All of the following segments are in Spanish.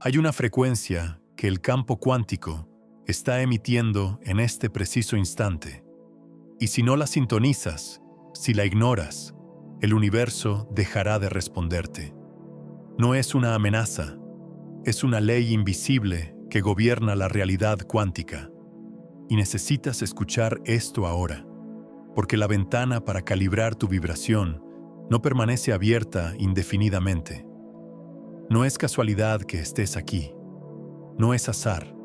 Hay una frecuencia que el campo cuántico está emitiendo en este preciso instante. Y si no la sintonizas, si la ignoras, el universo dejará de responderte. No es una amenaza, es una ley invisible que gobierna la realidad cuántica. Y necesitas escuchar esto ahora, porque la ventana para calibrar tu vibración no permanece abierta indefinidamente. No es casualidad que estés aquí. No es azar.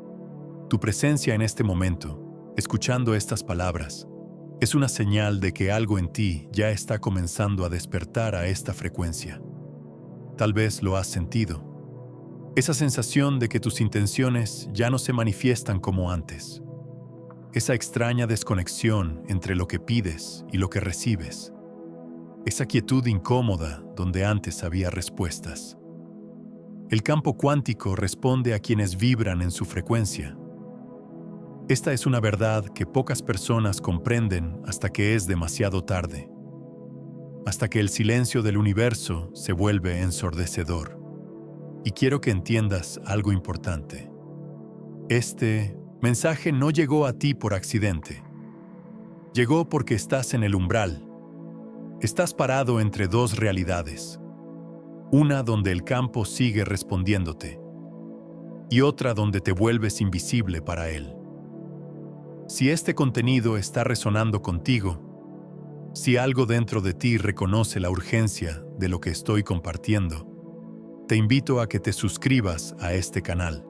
Tu presencia en este momento, escuchando estas palabras, es una señal de que algo en ti ya está comenzando a despertar a esta frecuencia. Tal vez lo has sentido. Esa sensación de que tus intenciones ya no se manifiestan como antes. Esa extraña desconexión entre lo que pides y lo que recibes. Esa quietud incómoda donde antes había respuestas. El campo cuántico responde a quienes vibran en su frecuencia. Esta es una verdad que pocas personas comprenden hasta que es demasiado tarde. Hasta que el silencio del universo se vuelve ensordecedor. Y quiero que entiendas algo importante. Este mensaje no llegó a ti por accidente. Llegó porque estás en el umbral. Estás parado entre dos realidades. Una donde el campo sigue respondiéndote y otra donde te vuelves invisible para él. Si este contenido está resonando contigo, si algo dentro de ti reconoce la urgencia de lo que estoy compartiendo, te invito a que te suscribas a este canal,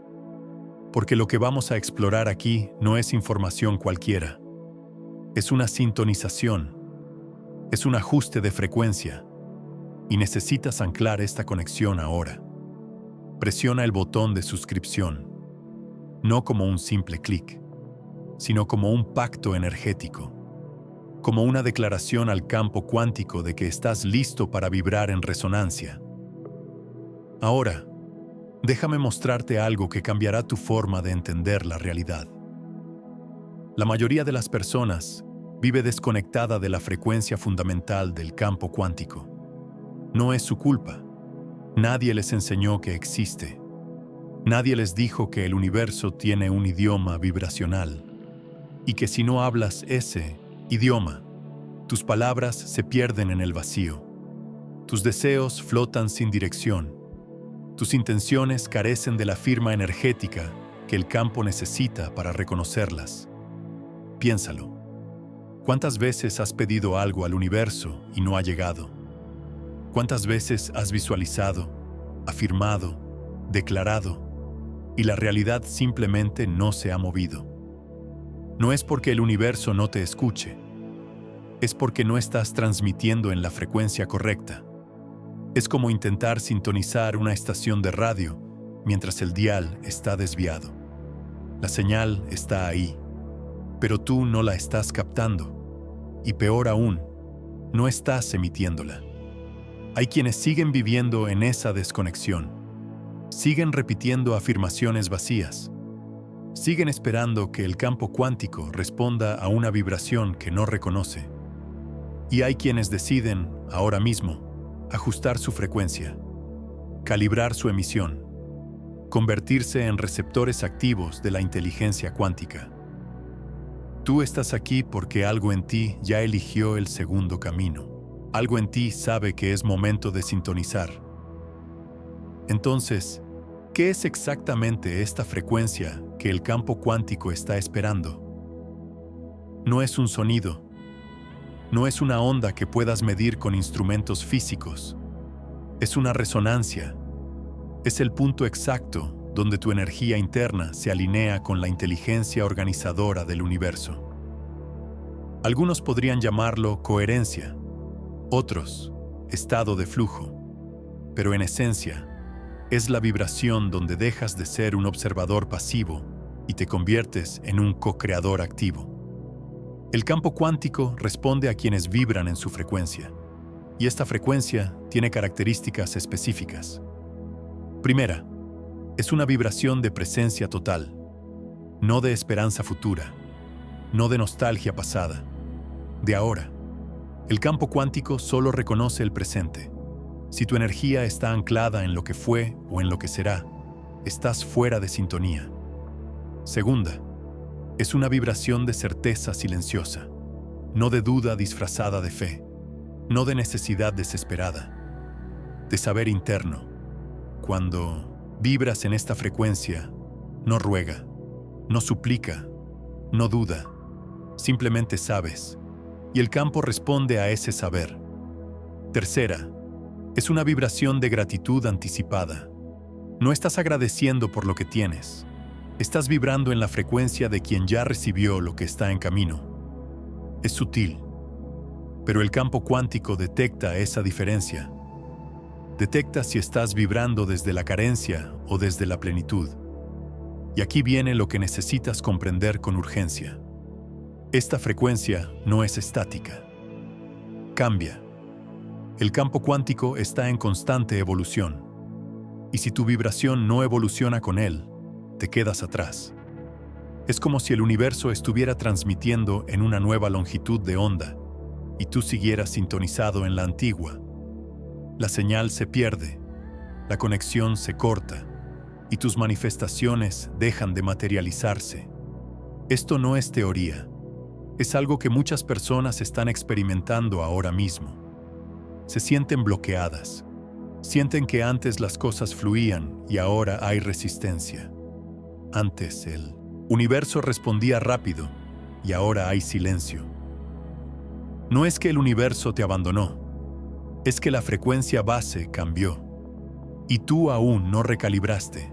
porque lo que vamos a explorar aquí no es información cualquiera. Es una sintonización, es un ajuste de frecuencia, y necesitas anclar esta conexión ahora. Presiona el botón de suscripción, no como un simple clic, sino como un pacto energético, como una declaración al campo cuántico de que estás listo para vibrar en resonancia. Ahora, déjame mostrarte algo que cambiará tu forma de entender la realidad. La mayoría de las personas vive desconectada de la frecuencia fundamental del campo cuántico. No es su culpa. Nadie les enseñó que existe. Nadie les dijo que el universo tiene un idioma vibracional y que si no hablas ese idioma, tus palabras se pierden en el vacío. Tus deseos flotan sin dirección. Tus intenciones carecen de la firma energética que el campo necesita para reconocerlas. Piénsalo. ¿Cuántas veces has pedido algo al universo y no ha llegado? ¿Cuántas veces has visualizado, afirmado, declarado, y la realidad simplemente no se ha movido? No es porque el universo no te escuche, es porque no estás transmitiendo en la frecuencia correcta. Es como intentar sintonizar una estación de radio mientras el dial está desviado. La señal está ahí, pero tú no la estás captando, y peor aún, no estás emitiéndola. Hay quienes siguen viviendo en esa desconexión, siguen repitiendo afirmaciones vacías, siguen esperando que el campo cuántico responda a una vibración que no reconoce. Y hay quienes deciden, ahora mismo, ajustar su frecuencia, calibrar su emisión, convertirse en receptores activos de la inteligencia cuántica. Tú estás aquí porque algo en ti ya eligió el segundo camino. Algo en ti sabe que es momento de sintonizar. Entonces, ¿qué es exactamente esta frecuencia que el campo cuántico está esperando? No es un sonido. No es una onda que puedas medir con instrumentos físicos. Es una resonancia. Es el punto exacto donde tu energía interna se alinea con la inteligencia organizadora del universo. Algunos podrían llamarlo coherencia, otros, estado de flujo, pero en esencia, es la vibración donde dejas de ser un observador pasivo y te conviertes en un co-creador activo. El campo cuántico responde a quienes vibran en su frecuencia, y esta frecuencia tiene características específicas. Primera, es una vibración de presencia total, no de esperanza futura, no de nostalgia pasada, de ahora. El campo cuántico solo reconoce el presente. Si tu energía está anclada en lo que fue o en lo que será, estás fuera de sintonía. Segunda, es una vibración de certeza silenciosa, no de duda disfrazada de fe, no de necesidad desesperada, de saber interno. Cuando vibras en esta frecuencia, no ruega, no suplica, no duda, simplemente sabes, y el campo responde a ese saber. Tercera, es una vibración de gratitud anticipada. No estás agradeciendo por lo que tienes, estás vibrando en la frecuencia de quien ya recibió lo que está en camino. Es sutil, pero el campo cuántico detecta esa diferencia. Detecta si estás vibrando desde la carencia o desde la plenitud. Y aquí viene lo que necesitas comprender con urgencia. Esta frecuencia no es estática. Cambia. El campo cuántico está en constante evolución. Y si tu vibración no evoluciona con él, te quedas atrás. Es como si el universo estuviera transmitiendo en una nueva longitud de onda y tú siguieras sintonizado en la antigua. La señal se pierde, la conexión se corta y tus manifestaciones dejan de materializarse. Esto no es teoría, es algo que muchas personas están experimentando ahora mismo. Se sienten bloqueadas, sienten que antes las cosas fluían y ahora hay resistencia. Antes el universo respondía rápido y ahora hay silencio. No es que el universo te abandonó, es que la frecuencia base cambió y tú aún no recalibraste.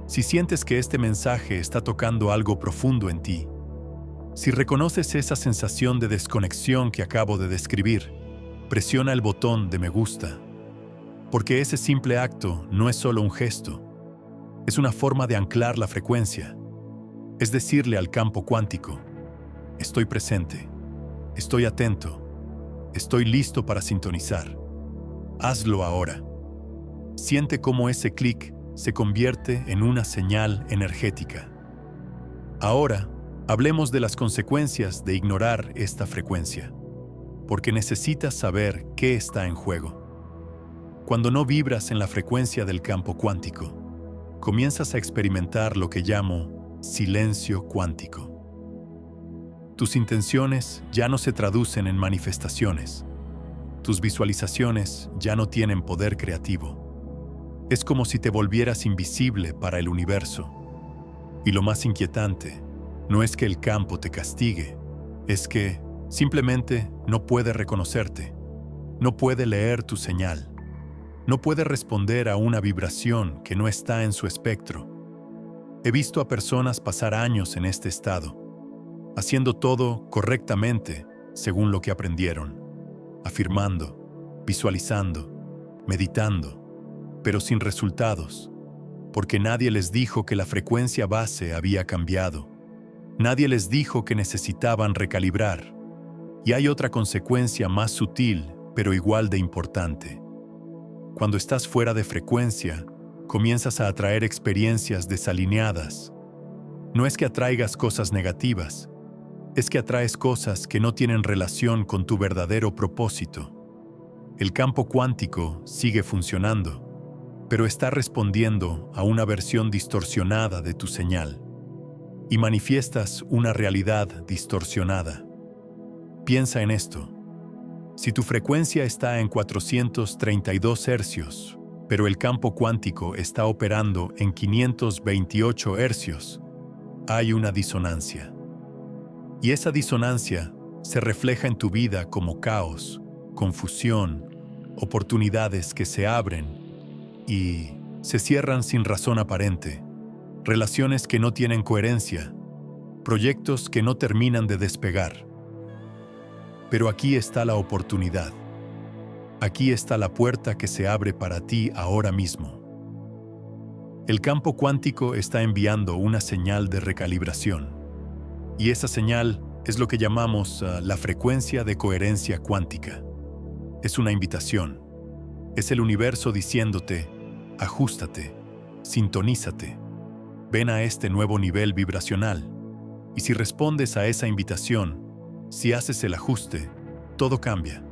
Si sientes que este mensaje está tocando algo profundo en ti, si reconoces esa sensación de desconexión que acabo de describir, presiona el botón de me gusta, porque ese simple acto no es solo un gesto, es una forma de anclar la frecuencia, es decirle al campo cuántico, estoy presente, estoy atento, estoy listo para sintonizar. Hazlo ahora. Siente cómo ese clic se convierte en una señal energética. Ahora, hablemos de las consecuencias de ignorar esta frecuencia, porque necesitas saber qué está en juego. Cuando no vibras en la frecuencia del campo cuántico, comienzas a experimentar lo que llamo silencio cuántico. Tus intenciones ya no se traducen en manifestaciones. Tus visualizaciones ya no tienen poder creativo. Es como si te volvieras invisible para el universo. Y lo más inquietante, no es que el campo te castigue, es que simplemente no puede reconocerte, no puede leer tu señal, no puede responder a una vibración que no está en su espectro. He visto a personas pasar años en este estado, haciendo todo correctamente según lo que aprendieron, afirmando, visualizando, meditando, pero sin resultados, porque nadie les dijo que la frecuencia base había cambiado. Nadie les dijo que necesitaban recalibrar. Y hay otra consecuencia más sutil, pero igual de importante. Cuando estás fuera de frecuencia, comienzas a atraer experiencias desalineadas. No es que atraigas cosas negativas, es que atraes cosas que no tienen relación con tu verdadero propósito. El campo cuántico sigue funcionando, pero está respondiendo a una versión distorsionada de tu señal. Y manifiestas una realidad distorsionada. Piensa en esto. Si tu frecuencia está en 432 hercios, pero el campo cuántico está operando en 528 hercios, hay una disonancia. Y esa disonancia se refleja en tu vida como caos, confusión, oportunidades que se abren y se cierran sin razón aparente, relaciones que no tienen coherencia, proyectos que no terminan de despegar. Pero aquí está la oportunidad. Aquí está la puerta que se abre para ti ahora mismo. El campo cuántico está enviando una señal de recalibración. Y esa señal es lo que llamamos la frecuencia de coherencia cuántica. Es una invitación. Es el universo diciéndote, ajústate, sintonízate, ven a este nuevo nivel vibracional. Y si respondes a esa invitación, si haces el ajuste, todo cambia.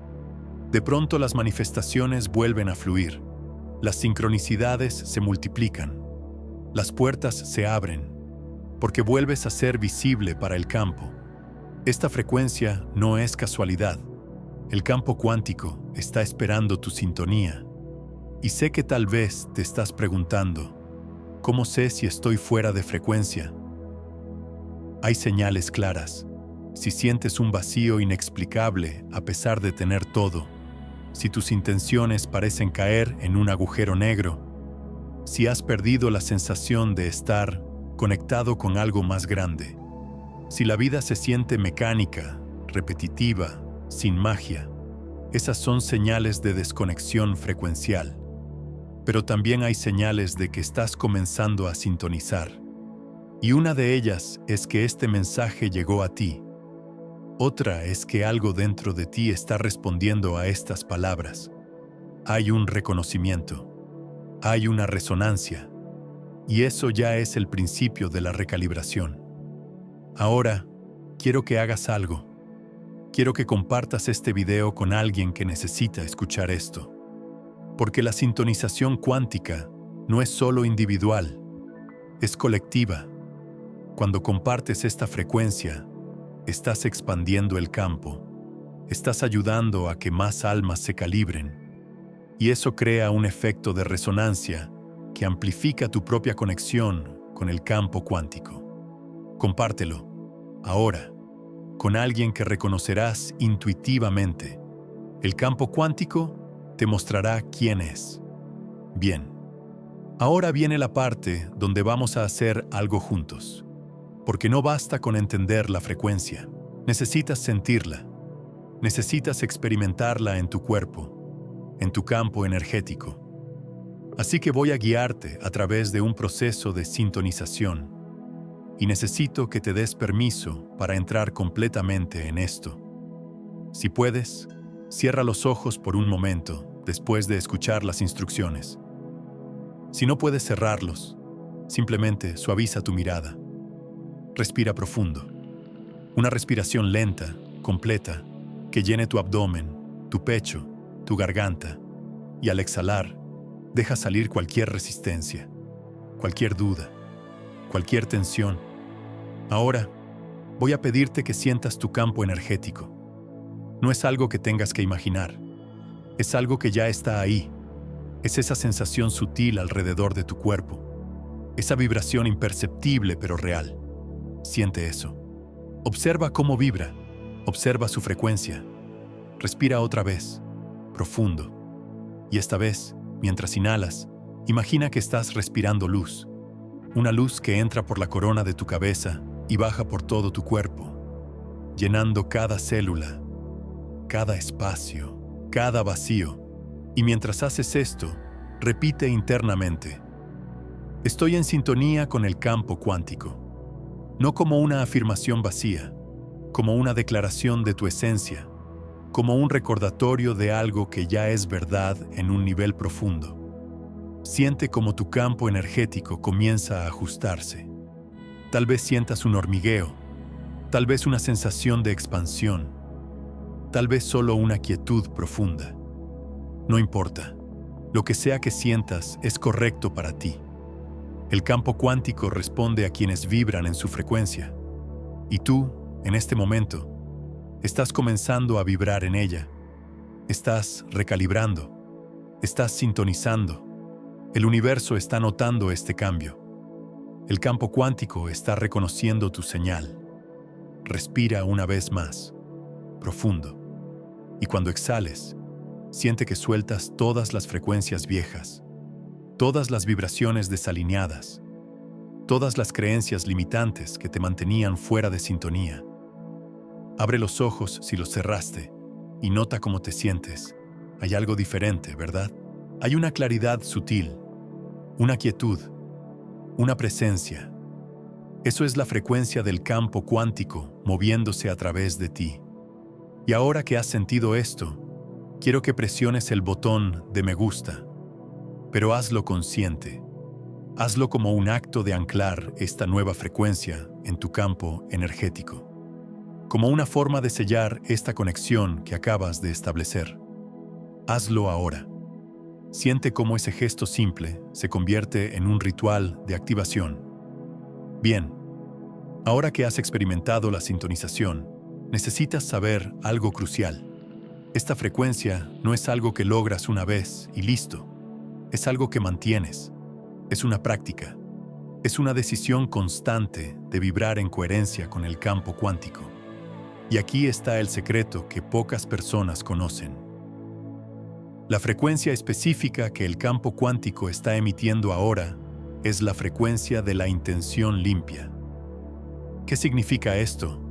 De pronto las manifestaciones vuelven a fluir, las sincronicidades se multiplican, Las puertas se abren, porque vuelves a ser visible para el campo. Esta frecuencia no es casualidad. El campo cuántico está esperando tu sintonía. Y sé que tal vez te estás preguntando, ¿cómo sé si estoy fuera de frecuencia? Hay señales claras. Si sientes un vacío inexplicable a pesar de tener todo, si tus intenciones parecen caer en un agujero negro, si has perdido la sensación de estar conectado con algo más grande, si la vida se siente mecánica, repetitiva, sin magia, esas son señales de desconexión frecuencial. Pero también hay señales de que estás comenzando a sintonizar. Y una de ellas es que este mensaje llegó a ti. Otra es que algo dentro de ti está respondiendo a estas palabras. Hay un reconocimiento. Hay una resonancia. Y eso ya es el principio de la recalibración. Ahora, quiero que hagas algo. Quiero que compartas este video con alguien que necesita escuchar esto. Porque la sintonización cuántica no es solo individual, es colectiva. Cuando compartes esta frecuencia, estás expandiendo el campo, estás ayudando a que más almas se calibren, y eso crea un efecto de resonancia que amplifica tu propia conexión con el campo cuántico. Compártelo, ahora, con alguien que reconocerás intuitivamente. El campo cuántico te mostrará quién es. Bien, ahora viene la parte donde vamos a hacer algo juntos. Porque no basta con entender la frecuencia, necesitas sentirla, necesitas experimentarla en tu cuerpo, en tu campo energético. Así que voy a guiarte a través de un proceso de sintonización y necesito que te des permiso para entrar completamente en esto. Si puedes, cierra los ojos por un momento después de escuchar las instrucciones. Si no puedes cerrarlos, simplemente suaviza tu mirada. Respira profundo. Una respiración lenta, completa, que llene tu abdomen, tu pecho, tu garganta. Y al exhalar, deja salir cualquier resistencia, cualquier duda, cualquier tensión. Ahora, voy a pedirte que sientas tu campo energético. No es algo que tengas que imaginar. Es algo que ya está ahí. Es esa sensación sutil alrededor de tu cuerpo. Esa vibración imperceptible pero real. Siente eso. Observa cómo vibra. Observa su frecuencia. Respira otra vez, profundo. Y esta vez, mientras inhalas, imagina que estás respirando luz. Una luz que entra por la corona de tu cabeza y baja por todo tu cuerpo, llenando cada célula, cada espacio, cada vacío. Y mientras haces esto, repite internamente: estoy en sintonía con el campo cuántico. No como una afirmación vacía, como una declaración de tu esencia, como un recordatorio de algo que ya es verdad en un nivel profundo. Siente como tu campo energético comienza a ajustarse. Tal vez sientas un hormigueo, tal vez una sensación de expansión, tal vez solo una quietud profunda. No importa, lo que sea que sientas es correcto para ti. El campo cuántico responde a quienes vibran en su frecuencia. Y tú, en este momento, estás comenzando a vibrar en ella. Estás recalibrando. Estás sintonizando. El universo está notando este cambio. El campo cuántico está reconociendo tu señal. Respira una vez más, profundo. Y cuando exhales, siente que sueltas todas las frecuencias viejas, todas las vibraciones desalineadas, todas las creencias limitantes que te mantenían fuera de sintonía. Abre los ojos si los cerraste y nota cómo te sientes. Hay algo diferente, ¿verdad? Hay una claridad sutil, una quietud, una presencia. Eso es la frecuencia del campo cuántico moviéndose a través de ti. Y ahora que has sentido esto, quiero que presiones el botón de me gusta. Pero hazlo consciente. Hazlo como un acto de anclar esta nueva frecuencia en tu campo energético. Como una forma de sellar esta conexión que acabas de establecer. Hazlo ahora. Siente cómo ese gesto simple se convierte en un ritual de activación. Bien, ahora que has experimentado la sintonización, necesitas saber algo crucial. Esta frecuencia no es algo que logras una vez y listo. Es algo que mantienes. Es una práctica. Es una decisión constante de vibrar en coherencia con el campo cuántico. Y aquí está el secreto que pocas personas conocen. La frecuencia específica que el campo cuántico está emitiendo ahora es la frecuencia de la intención limpia. ¿Qué significa esto?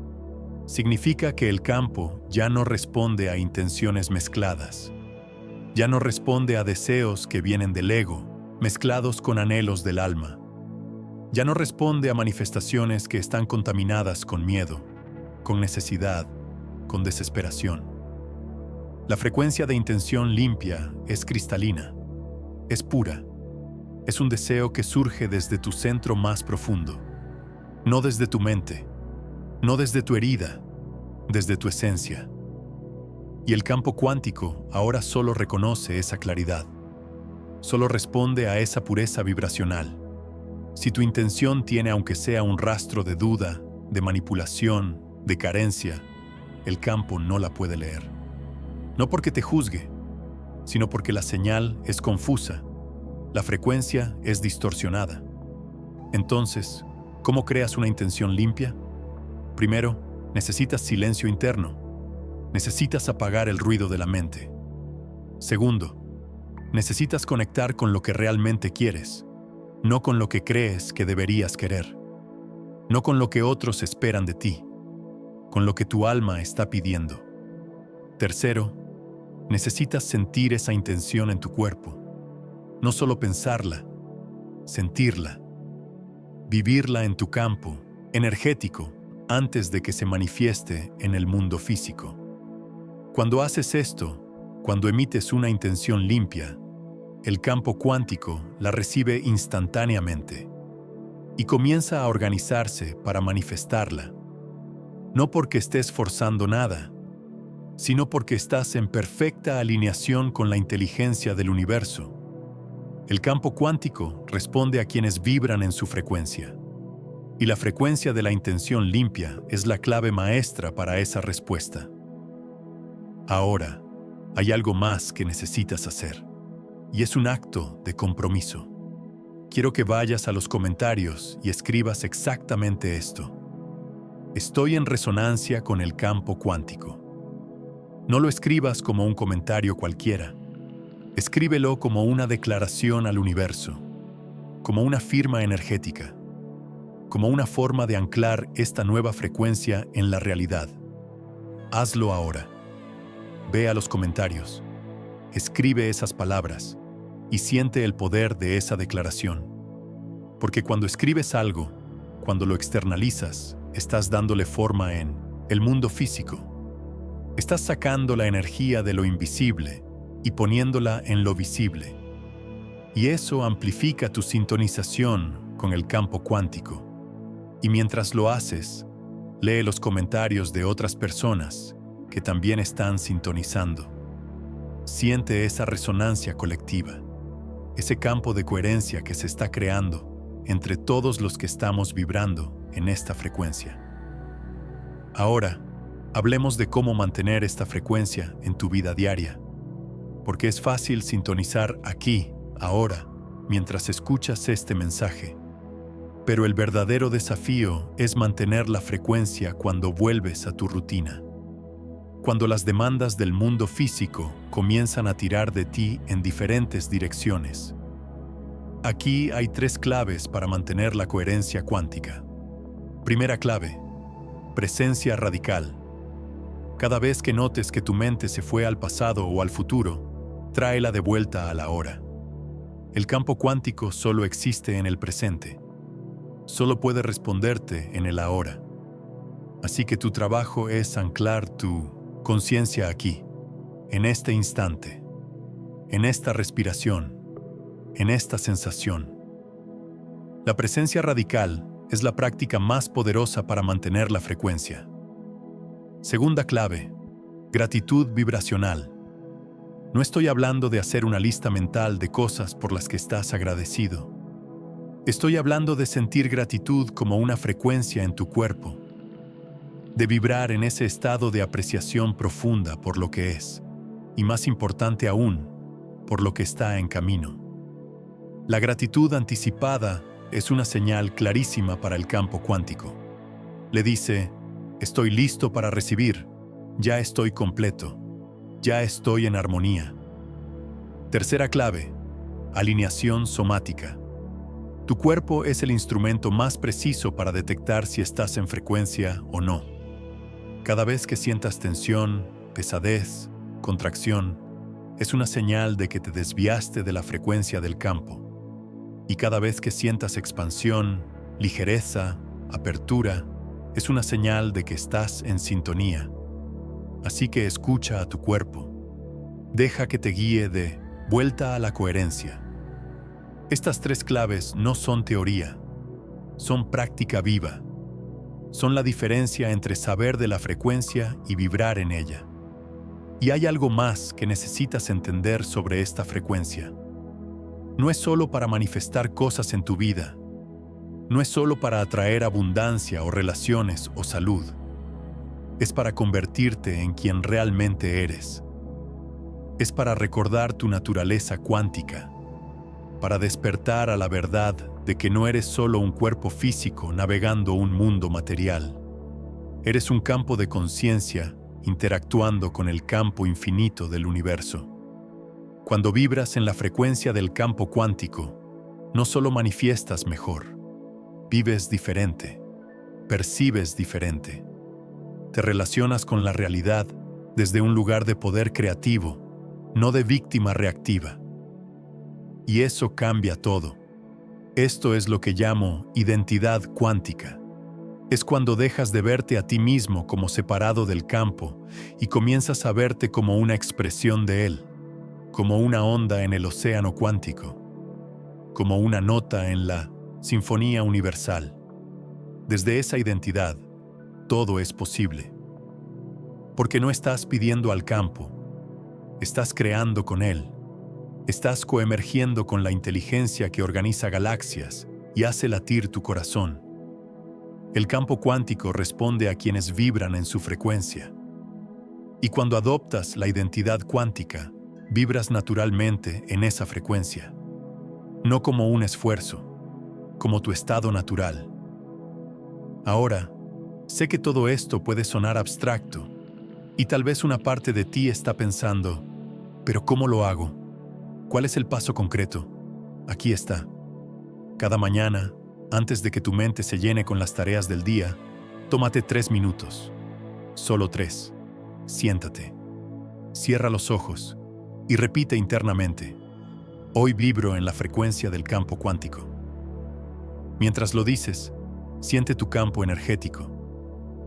Significa que el campo ya no responde a intenciones mezcladas. Ya no responde a deseos que vienen del ego, mezclados con anhelos del alma. Ya no responde a manifestaciones que están contaminadas con miedo, con necesidad, con desesperación. La frecuencia de intención limpia es cristalina, es pura. Es un deseo que surge desde tu centro más profundo, no desde tu mente, no desde tu herida, desde tu esencia. Y el campo cuántico ahora solo reconoce esa claridad, solo responde a esa pureza vibracional. Si tu intención tiene aunque sea un rastro de duda, de manipulación, de carencia, el campo no la puede leer. No porque te juzgue, sino porque la señal es confusa, la frecuencia es distorsionada. Entonces, ¿cómo creas una intención limpia? Primero, necesitas silencio interno. Necesitas apagar el ruido de la mente. Segundo, necesitas conectar con lo que realmente quieres, no con lo que crees que deberías querer, no con lo que otros esperan de ti, con lo que tu alma está pidiendo. Tercero, necesitas sentir esa intención en tu cuerpo, no solo pensarla, sentirla, vivirla en tu campo energético antes de que se manifieste en el mundo físico. Cuando haces esto, cuando emites una intención limpia, el campo cuántico la recibe instantáneamente y comienza a organizarse para manifestarla. No porque estés forzando nada, sino porque estás en perfecta alineación con la inteligencia del universo. El campo cuántico responde a quienes vibran en su frecuencia, y la frecuencia de la intención limpia es la clave maestra para esa respuesta. Ahora, hay algo más que necesitas hacer, y es un acto de compromiso. Quiero que vayas a los comentarios y escribas exactamente esto. Estoy en resonancia con el campo cuántico. No lo escribas como un comentario cualquiera. Escríbelo como una declaración al universo, como una firma energética, como una forma de anclar esta nueva frecuencia en la realidad. Hazlo ahora. Ve a los comentarios, escribe esas palabras y siente el poder de esa declaración. Porque cuando escribes algo, cuando lo externalizas, estás dándole forma en el mundo físico. Estás sacando la energía de lo invisible y poniéndola en lo visible. Y eso amplifica tu sintonización con el campo cuántico. Y mientras lo haces, lee los comentarios de otras personas que también están sintonizando. Siente esa resonancia colectiva, ese campo de coherencia que se está creando entre todos los que estamos vibrando en esta frecuencia. Ahora, hablemos de cómo mantener esta frecuencia en tu vida diaria, porque es fácil sintonizar aquí, ahora, mientras escuchas este mensaje. Pero el verdadero desafío es mantener la frecuencia cuando vuelves a tu rutina. Cuando las demandas del mundo físico comienzan a tirar de ti en diferentes direcciones. Aquí hay 3 claves para mantener la coherencia cuántica. Primera clave: presencia radical. Cada vez que notes que tu mente se fue al pasado o al futuro, tráela de vuelta a la hora. El campo cuántico solo existe en el presente. Solo puede responderte en el ahora. Así que tu trabajo es anclar tu conciencia aquí, en este instante, en esta respiración, en esta sensación. La presencia radical es la práctica más poderosa para mantener la frecuencia. Segunda clave: gratitud vibracional. No estoy hablando de hacer una lista mental de cosas por las que estás agradecido. Estoy hablando de sentir gratitud como una frecuencia en tu cuerpo, de vibrar en ese estado de apreciación profunda por lo que es, y más importante aún, por lo que está en camino. La gratitud anticipada es una señal clarísima para el campo cuántico. Le dice, estoy listo para recibir, ya estoy completo, ya estoy en armonía. Tercera clave, alineación somática. Tu cuerpo es el instrumento más preciso para detectar si estás en frecuencia o no. Cada vez que sientas tensión, pesadez, contracción, es una señal de que te desviaste de la frecuencia del campo. Y cada vez que sientas expansión, ligereza, apertura, es una señal de que estás en sintonía. Así que escucha a tu cuerpo. Deja que te guíe de vuelta a la coherencia. Estas 3 claves no son teoría, son práctica viva. Son la diferencia entre saber de la frecuencia y vibrar en ella. Y hay algo más que necesitas entender sobre esta frecuencia. No es solo para manifestar cosas en tu vida. No es solo para atraer abundancia o relaciones o salud. Es para convertirte en quien realmente eres. Es para recordar tu naturaleza cuántica, para despertar a la verdad de que no eres solo un cuerpo físico navegando un mundo material. Eres un campo de conciencia interactuando con el campo infinito del universo. Cuando vibras en la frecuencia del campo cuántico, no solo manifiestas mejor, vives diferente, percibes diferente. Te relacionas con la realidad desde un lugar de poder creativo, no de víctima reactiva. Y eso cambia todo. Esto es lo que llamo identidad cuántica. Es cuando dejas de verte a ti mismo como separado del campo y comienzas a verte como una expresión de él, como una onda en el océano cuántico, como una nota en la sinfonía universal. Desde esa identidad, todo es posible. Porque no estás pidiendo al campo, estás creando con él. Estás coemergiendo con la inteligencia que organiza galaxias y hace latir tu corazón. El campo cuántico responde a quienes vibran en su frecuencia. Y cuando adoptas la identidad cuántica, vibras naturalmente en esa frecuencia. No como un esfuerzo, como tu estado natural. Ahora, sé que todo esto puede sonar abstracto, y tal vez una parte de ti está pensando, ¿pero cómo lo hago? ¿Cuál es el paso concreto? Aquí está. Cada mañana, antes de que tu mente se llene con las tareas del día, tómate 3 minutos. Solo 3. Siéntate. Cierra los ojos y repite internamente. Hoy vibro en la frecuencia del campo cuántico. Mientras lo dices, siente tu campo energético.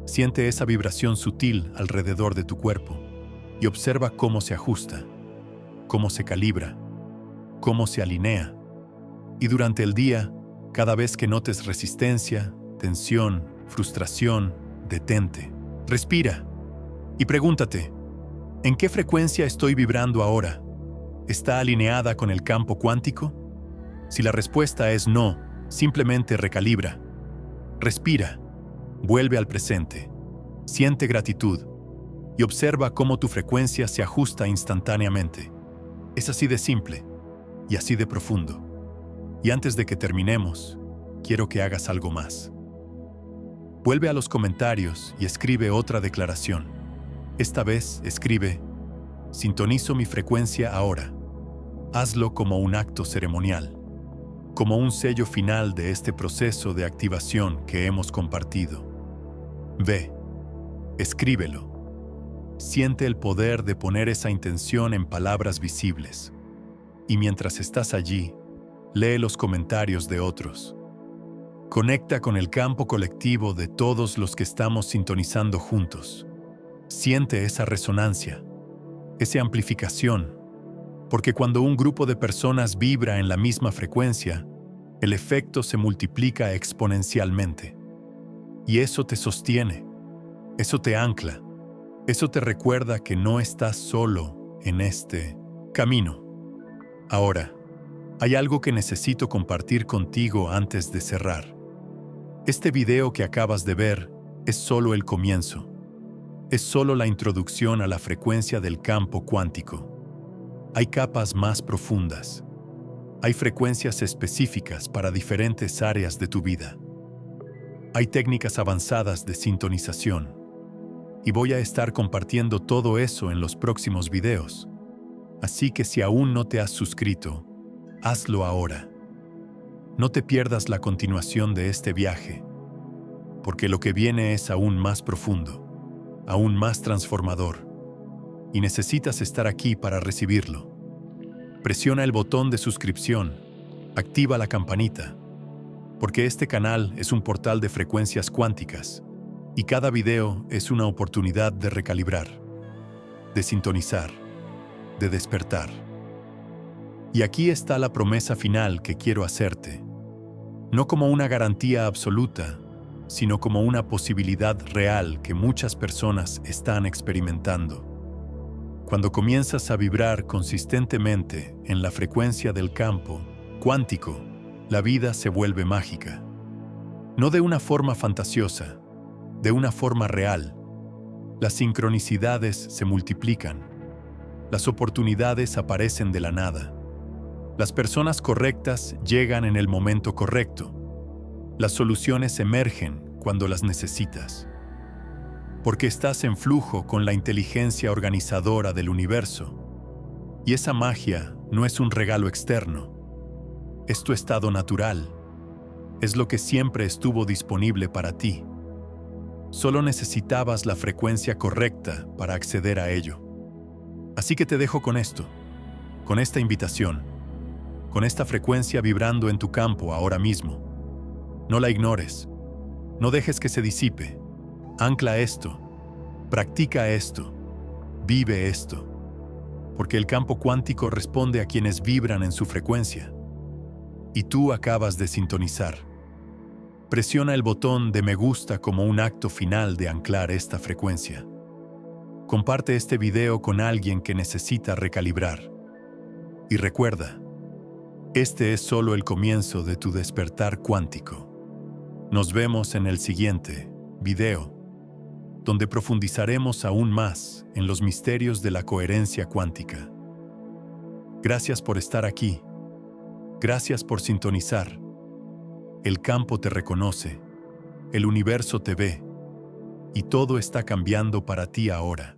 Siente esa vibración sutil alrededor de tu cuerpo y observa cómo se ajusta, cómo se calibra, cómo se alinea. Y durante el día, cada vez que notes resistencia, tensión, frustración, detente. Respira y pregúntate, ¿en qué frecuencia estoy vibrando ahora? ¿Está alineada con el campo cuántico? Si la respuesta es no, simplemente recalibra. Respira, vuelve al presente, siente gratitud y observa cómo tu frecuencia se ajusta instantáneamente. Es así de simple y así de profundo. Y antes de que terminemos, quiero que hagas algo más. Vuelve a los comentarios y escribe otra declaración. Esta vez escribe, sintonizo mi frecuencia ahora. Hazlo como un acto ceremonial, como un sello final de este proceso de activación que hemos compartido. Ve, escríbelo. Siente el poder de poner esa intención en palabras visibles. Y mientras estás allí, lee los comentarios de otros. Conecta con el campo colectivo de todos los que estamos sintonizando juntos. Siente esa resonancia, esa amplificación, porque cuando un grupo de personas vibra en la misma frecuencia, el efecto se multiplica exponencialmente. Y eso te sostiene, eso te ancla, eso te recuerda que no estás solo en este Camino. Ahora, hay algo que necesito compartir contigo antes de cerrar. Este video que acabas de ver es solo el comienzo. Es solo la introducción a la frecuencia del campo cuántico. Hay capas más profundas. Hay frecuencias específicas para diferentes áreas de tu vida. Hay técnicas avanzadas de sintonización. Y voy a estar compartiendo todo eso en los próximos videos. Así que si aún no te has suscrito, hazlo ahora. No te pierdas la continuación de este viaje, porque lo que viene es aún más profundo, aún más transformador, y necesitas estar aquí para recibirlo. Presiona el botón de suscripción, activa la campanita, porque este canal es un portal de frecuencias cuánticas, y cada video es una oportunidad de recalibrar, de sintonizar, de despertar. Y aquí está la promesa final que quiero hacerte, no como una garantía absoluta, sino como una posibilidad real que muchas personas están experimentando. Cuando comienzas a vibrar consistentemente en la frecuencia del campo cuántico, la vida se vuelve mágica. No de una forma fantasiosa, de una forma real. Las sincronicidades se multiplican. Las oportunidades aparecen de la nada. Las personas correctas llegan en el momento correcto. Las soluciones emergen cuando las necesitas. Porque estás en flujo con la inteligencia organizadora del universo. Y esa magia no es un regalo externo. Es tu estado natural. Es lo que siempre estuvo disponible para ti. Solo necesitabas la frecuencia correcta para acceder a ello. Así que te dejo con esto, con esta invitación, con esta frecuencia vibrando en tu campo ahora mismo. No la ignores. No dejes que se disipe. Ancla esto. Practica esto. Vive esto. Porque el campo cuántico responde a quienes vibran en su frecuencia. Y tú acabas de sintonizar. Presiona el botón de me gusta como un acto final de anclar esta frecuencia. Comparte este video con alguien que necesita recalibrar. Y recuerda, este es solo el comienzo de tu despertar cuántico. Nos vemos en el siguiente video, donde profundizaremos aún más en los misterios de la coherencia cuántica. Gracias por estar aquí. Gracias por sintonizar. El campo te reconoce, el universo te ve, y todo está cambiando para ti ahora.